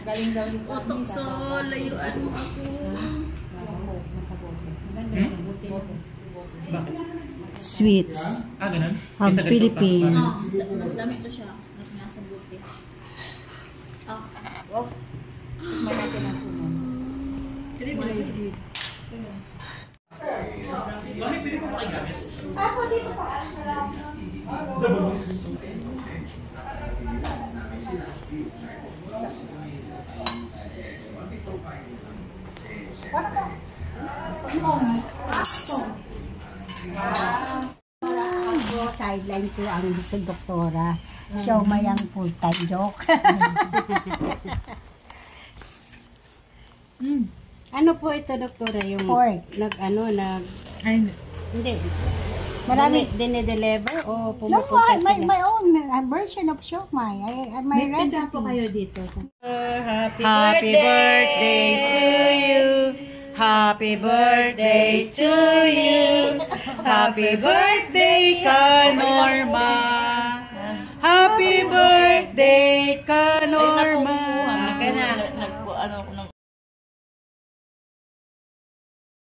Galing daw yung Utong so, layuan mo ako. Bakit? Sweets. Ganun? From Philippines. Mas dami to siya. Nasa buti. Oh. Tikman natin ang sunog. Bakit pili mo makigamit? Ako dito pa. Sideline ko ang si doktora. Siya mayang full-time joke. Ano po ito, doktora? Yung Pork. Hindi. Marami. Dinedeliver o No, pumupunta my own version of siomai. My recipe. po kayo dito. Happy birthday to you. Happy birthday to you. Happy birthday ka, Norma. Happy birthday ka, Norma. Kaya na,